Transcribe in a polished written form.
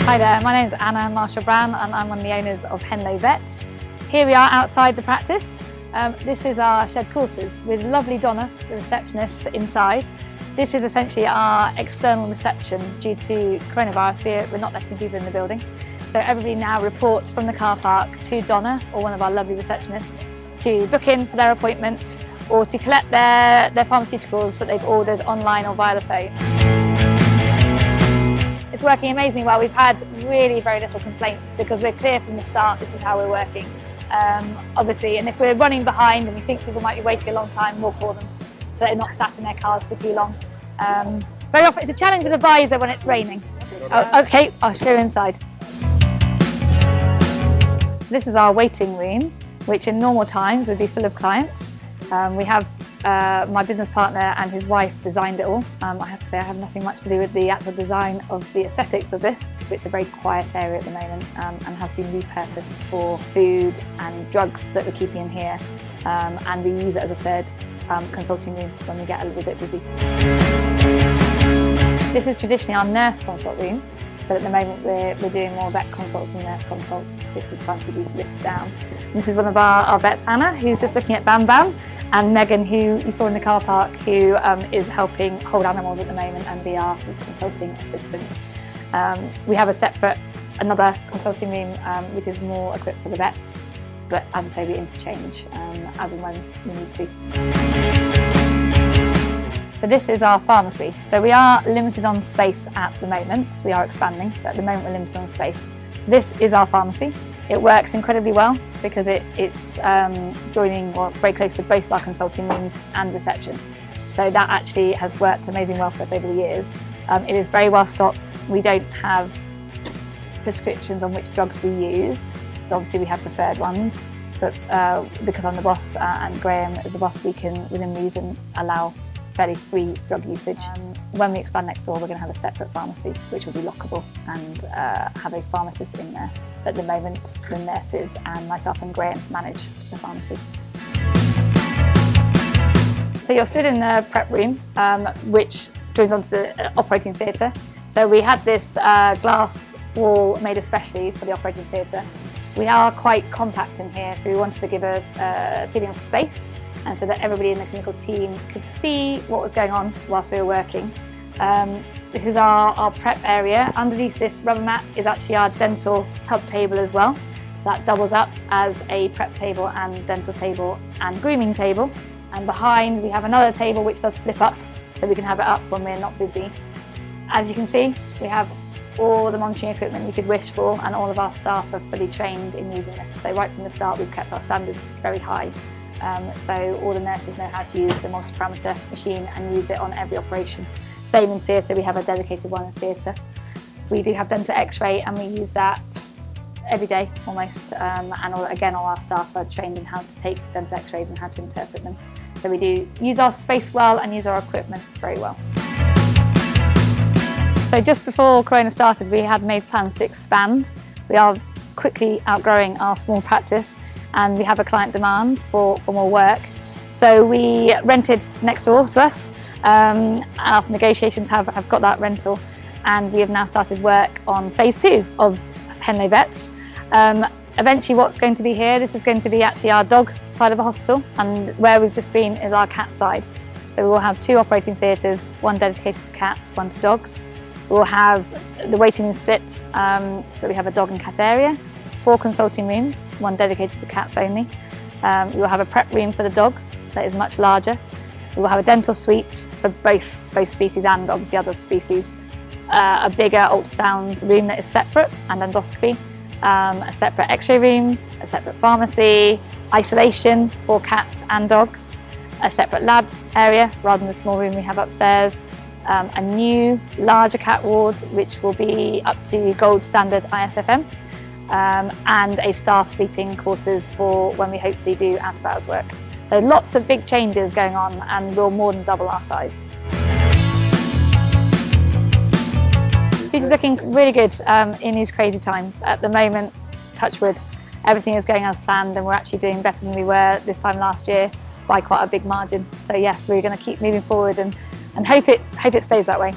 Hi there, my name is Anna Marshall-Brown and I'm one of the owners of Henlow Vets. Here we are outside the practice. This is our shed quarters with lovely Donna, the receptionist, inside. This is essentially our external reception. Due to coronavirus, we're not letting people in the building. So everybody now reports from the car park to Donna, or one of our lovely receptionists, to book in for their appointment or to collect their pharmaceuticals that they've ordered online or via the phone. It's working amazingly well. We've had really very little complaints because we're clear from the start this is how we're working. Obviously, and if we're running behind and we think people might be waiting a long time, we'll call them so they're not sat in their cars for too long. Very often it's a challenge with a visor when it's raining. Oh, okay, I'll show you inside. This is our waiting room, which in normal times would be full of clients. We have my business partner and his wife designed it all. I have to say I have nothing much to do with the actual design of the aesthetics of this. It's a very quiet area at the moment and has been repurposed for food and drugs that we're keeping in here, and we use it as a third consulting room when we get a little bit busy. This is traditionally our nurse consult room, but at the moment we're doing more vet consults than nurse consults because we're trying to reduce risk down. And this is one of our vets, Anna, who's just looking at Bam Bam, and Megan, who you saw in the car park, who is helping hold animals at the moment and be our sort of consulting assistant. We have another consulting room which is more equipped for the vets, but as I say, we interchange as and when we need to. So this is our pharmacy. So we are limited on space at the moment. We are expanding, but at the moment we're limited on space. So this is our pharmacy. It works incredibly well because it's joining very close to both our consulting rooms and reception. So that actually has worked amazingly well for us over the years. It is very well stocked. We don't have prescriptions on which drugs we use. So obviously we have preferred ones, but because I'm the boss and Graham is the boss, we can, within reason, allow fairly free drug usage. When we expand next door, we're going to have a separate pharmacy, which will be lockable, and have a pharmacist in there. At the moment, the nurses and myself and Graham manage the pharmacy. So you're stood in the prep room, which joins onto the operating theatre. So we had this glass wall made especially for the operating theatre. We are quite compact in here, so we wanted to give a feeling of space, and so that everybody in the clinical team could see what was going on whilst we were working. This is our prep area. Underneath this rubber mat is actually our dental tub table as well. So that doubles up as a prep table and dental table and grooming table. And behind we have another table which does flip up, so we can have it up when we're not busy. As you can see, we have all the monitoring equipment you could wish for, and all of our staff are fully trained in using this. So right from the start we've kept our standards very high. So all the nurses know how to use the multi-parameter machine and use it on every operation. Same in theatre, we have a dedicated one in theatre. We do have dental x-ray and we use that every day almost, and all our staff are trained in how to take dental x-rays and how to interpret them. So we do use our space well and use our equipment very well. So just before Corona started, we had made plans to expand. We are quickly outgrowing our small practice and we have a client demand for more work. So we rented next door to us, and our negotiations have got that rental, and we have now started work on phase 2 of Henlow Vets. Eventually what's going to be here, this is going to be actually our dog side of the hospital, and where we've just been is our cat side. So we will have 2 operating theatres, one dedicated to cats, one to dogs. We will have the waiting room split, so we have a dog and cat area, 4 consulting rooms, one dedicated to cats only. We will have a prep room for the dogs that is much larger. We will have a dental suite for both species and obviously other species. A bigger ultrasound room that is separate, and endoscopy. A separate x-ray room, a separate pharmacy, isolation for cats and dogs, a separate lab area rather than the small room we have upstairs, a new larger cat ward which will be up to gold standard ISFM, and a staff sleeping quarters for when we hopefully do out of hours work. So lots of big changes going on, and we'll more than double our size. Future's looking really good in these crazy times. At the moment, touch wood, everything is going as planned, and we're actually doing better than we were this time last year by quite a big margin. So yes, we're going to keep moving forward and hope it stays that way.